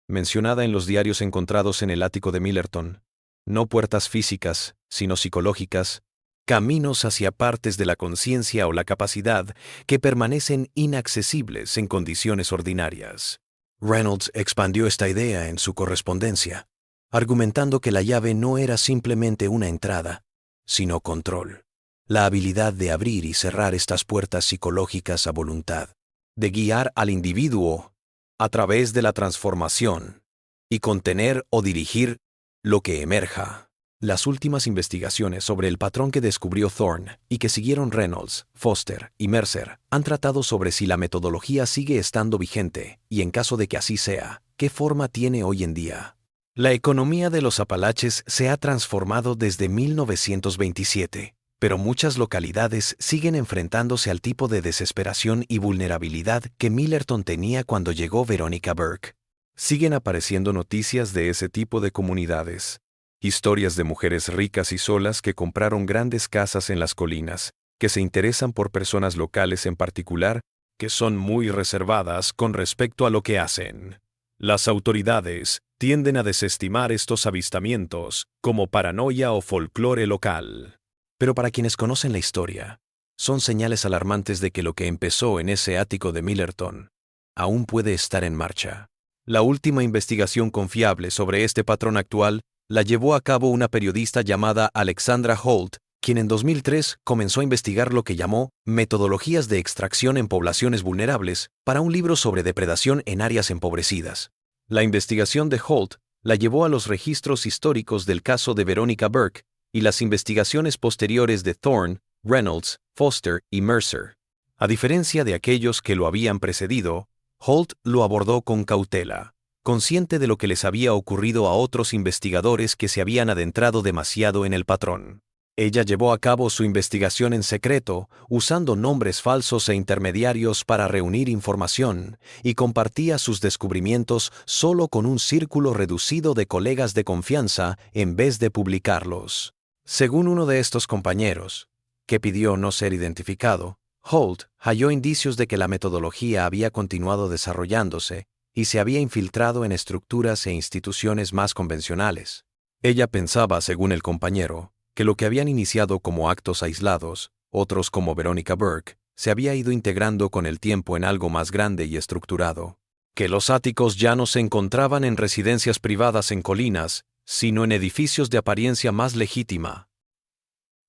Speaker 1: mencionada en los diarios encontrados en el ático de Millerton. No puertas físicas, sino psicológicas, caminos hacia partes de la conciencia o la capacidad que permanecen inaccesibles en condiciones ordinarias. Reynolds expandió esta idea en su correspondencia, argumentando que la llave no era simplemente una entrada, sino control. La habilidad de abrir y cerrar estas puertas psicológicas a voluntad, de guiar al individuo a través de la transformación y contener o dirigir lo que emerja. Las últimas investigaciones sobre el patrón que descubrió Thorne y que siguieron Reynolds, Foster y Mercer han tratado sobre si la metodología sigue estando vigente y, en caso de que así sea, qué forma tiene hoy en día. La economía de los Apalaches se ha transformado desde 1927, pero muchas localidades siguen enfrentándose al tipo de desesperación y vulnerabilidad que Millerton tenía cuando llegó Veronica Burke. Siguen apareciendo noticias de ese tipo de comunidades. Historias de mujeres ricas y solas que compraron grandes casas en las colinas, que se interesan por personas locales en particular, que son muy reservadas con respecto a lo que hacen. Las autoridades tienden a desestimar estos avistamientos como paranoia o folclore local. Pero para quienes conocen la historia, son señales alarmantes de que lo que empezó en ese ático de Millerton aún puede estar en marcha. La última investigación confiable sobre este patrón actual la llevó a cabo una periodista llamada Alexandra Holt, quien en 2003 comenzó a investigar lo que llamó metodologías de extracción en poblaciones vulnerables para un libro sobre depredación en áreas empobrecidas. La investigación de Holt la llevó a los registros históricos del caso de Veronica Burke y las investigaciones posteriores de Thorne, Reynolds, Foster y Mercer. A diferencia de aquellos que lo habían precedido, Holt lo abordó con cautela, consciente de lo que les había ocurrido a otros investigadores que se habían adentrado demasiado en el patrón. Ella llevó a cabo su investigación en secreto, usando nombres falsos e intermediarios para reunir información, y compartía sus descubrimientos solo con un círculo reducido de colegas de confianza en vez de publicarlos. Según uno de estos compañeros, que pidió no ser identificado, Holt halló indicios de que la metodología había continuado desarrollándose y se había infiltrado en estructuras e instituciones más convencionales. Ella pensaba, según el compañero, que lo que habían iniciado como actos aislados, otros como Veronica Burke, se había ido integrando con el tiempo en algo más grande y estructurado. Que los áticos ya no se encontraban en residencias privadas en colinas, sino en edificios de apariencia más legítima.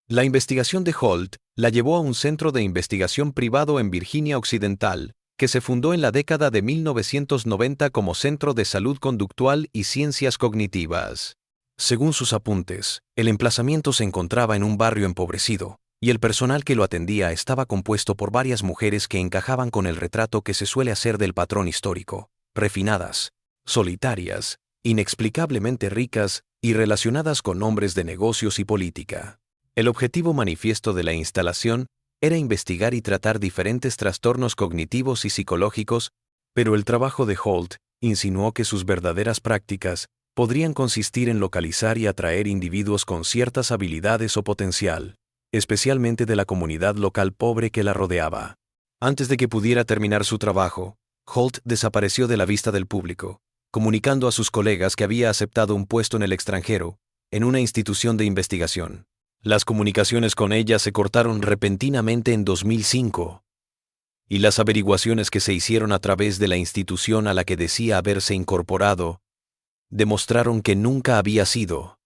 Speaker 1: La investigación de Holt la llevó a un centro de investigación privado en Virginia Occidental, que se fundó en la década de 1990 como Centro de Salud Conductual y Ciencias Cognitivas. Según sus apuntes, el emplazamiento se encontraba en un barrio empobrecido, y el personal que lo atendía estaba compuesto por varias mujeres que encajaban con el retrato que se suele hacer del patrón histórico: refinadas, solitarias, inexplicablemente ricas y relacionadas con hombres de negocios y política. El objetivo manifiesto de la instalación era investigar y tratar diferentes trastornos cognitivos y psicológicos, pero el trabajo de Holt insinuó que sus verdaderas prácticas podrían consistir en localizar y atraer individuos con ciertas habilidades o potencial, especialmente de la comunidad local pobre que la rodeaba. Antes de que pudiera terminar su trabajo, Holt desapareció de la vista del público, comunicando a sus colegas que había aceptado un puesto en el extranjero, en una institución de investigación. Las comunicaciones con ella se cortaron repentinamente en 2005, y las averiguaciones que se hicieron a través de la institución a la que decía haberse incorporado demostraron que nunca había sido,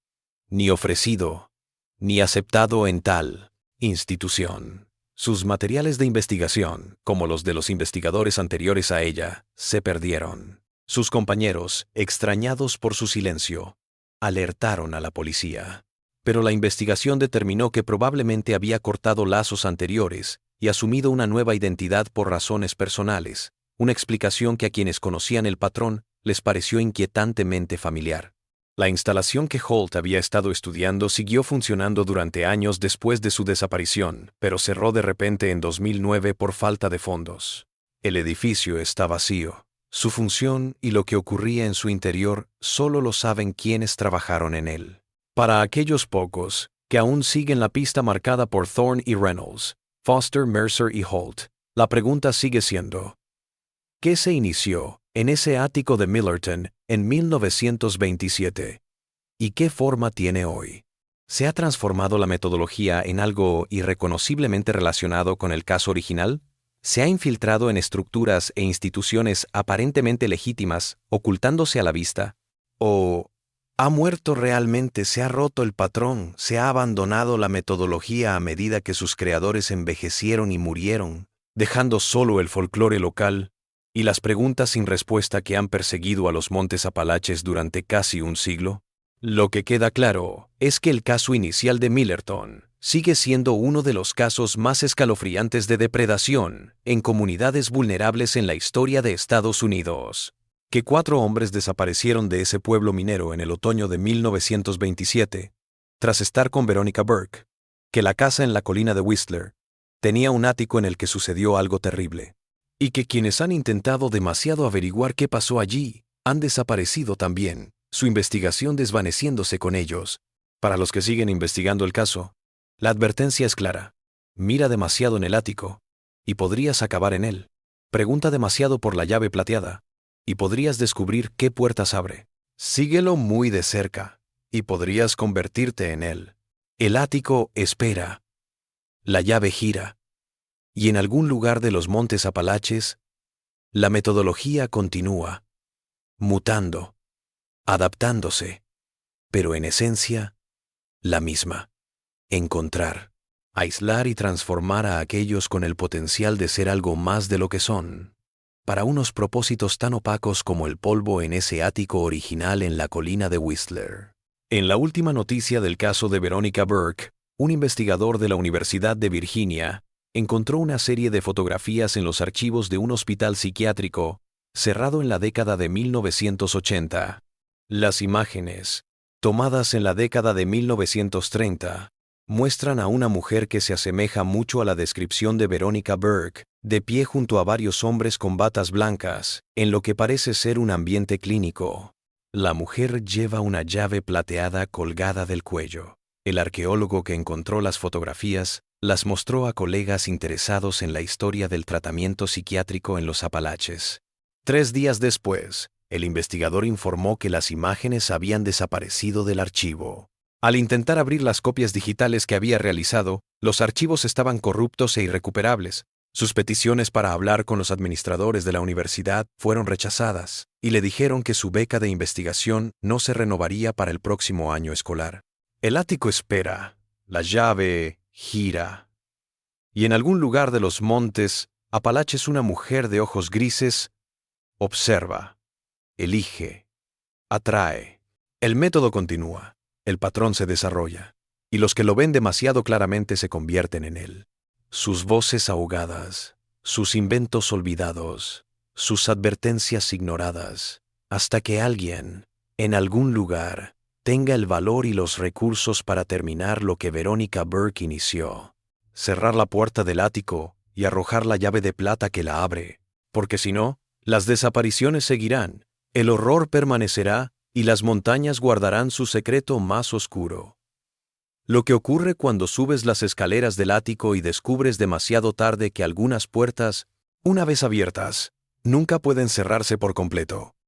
Speaker 1: ni ofrecido, ni aceptado en tal institución. Sus materiales de investigación, como los de los investigadores anteriores a ella, se perdieron. Sus compañeros, extrañados por su silencio, alertaron a la policía. Pero la investigación determinó que probablemente había cortado lazos anteriores y asumido una nueva identidad por razones personales, una explicación que a quienes conocían el patrón les pareció inquietantemente familiar. La instalación que Holt había estado estudiando siguió funcionando durante años después de su desaparición, pero cerró de repente en 2009 por falta de fondos. El edificio está vacío. Su función y lo que ocurría en su interior solo lo saben quienes trabajaron en él. Para aquellos pocos que aún siguen la pista marcada por Thorne y Reynolds, Foster, Mercer y Holt, la pregunta sigue siendo: ¿qué se inició en ese ático de Millerton en 1927? ¿Y qué forma tiene hoy? ¿Se ha transformado la metodología en algo irreconociblemente relacionado con el caso original? ¿Se ha infiltrado en estructuras e instituciones aparentemente legítimas, ocultándose a la vista? ¿O ha muerto realmente, se ha roto el patrón, se ha abandonado la metodología a medida que sus creadores envejecieron y murieron, dejando solo el folclore local y las preguntas sin respuesta que han perseguido a los Montes Apalaches durante casi un siglo? Lo que queda claro es que el caso inicial de Millerton sigue siendo uno de los casos más escalofriantes de depredación en comunidades vulnerables en la historia de Estados Unidos. Que 4 hombres desaparecieron de ese pueblo minero en el otoño de 1927, tras estar con Veronica Burke. Que la casa en la colina de Whistler tenía un ático en el que sucedió algo terrible. Y que quienes han intentado demasiado averiguar qué pasó allí han desaparecido también, su investigación desvaneciéndose con ellos. Para los que siguen investigando el caso, la advertencia es clara: mira demasiado en el ático y podrías acabar en él. Pregunta demasiado por la llave plateada y podrías descubrir qué puertas abre. Síguelo muy de cerca y podrías convertirte en él. El ático espera. La llave gira. Y en algún lugar de los Montes Apalaches, la metodología continúa, mutando, adaptándose, pero en esencia, la misma: encontrar, aislar y transformar a aquellos con el potencial de ser algo más de lo que son, para unos propósitos tan opacos como el polvo en ese ático original en la colina de Whistler. En la última noticia del caso de Veronica Burke, un investigador de la Universidad de Virginia encontró una serie de fotografías en los archivos de un hospital psiquiátrico cerrado en la década de 1980. Las imágenes, tomadas en la década de 1930, muestran a una mujer que se asemeja mucho a la descripción de Veronica Burke, de pie junto a varios hombres con batas blancas, en lo que parece ser un ambiente clínico. La mujer lleva una llave plateada colgada del cuello. El arqueólogo que encontró las fotografías las mostró a colegas interesados en la historia del tratamiento psiquiátrico en los Apalaches. 3 días después, el investigador informó que las imágenes habían desaparecido del archivo. Al intentar abrir las copias digitales que había realizado, los archivos estaban corruptos e irrecuperables. Sus peticiones para hablar con los administradores de la universidad fueron rechazadas, y le dijeron que su beca de investigación no se renovaría para el próximo año escolar. El ático espera, la llave gira. Y en algún lugar de los Montes Apalaches una mujer de ojos grises observa, elige, atrae. El método continúa. El patrón se desarrolla, y los que lo ven demasiado claramente se convierten en él. Sus voces ahogadas, sus inventos olvidados, sus advertencias ignoradas, hasta que alguien, en algún lugar, tenga el valor y los recursos para terminar lo que Veronica Burke inició: cerrar la puerta del ático y arrojar la llave de plata que la abre, porque si no, las desapariciones seguirán, el horror permanecerá y las montañas guardarán su secreto más oscuro. Lo que ocurre cuando subes las escaleras del ático y descubres demasiado tarde que algunas puertas, una vez abiertas, nunca pueden cerrarse por completo.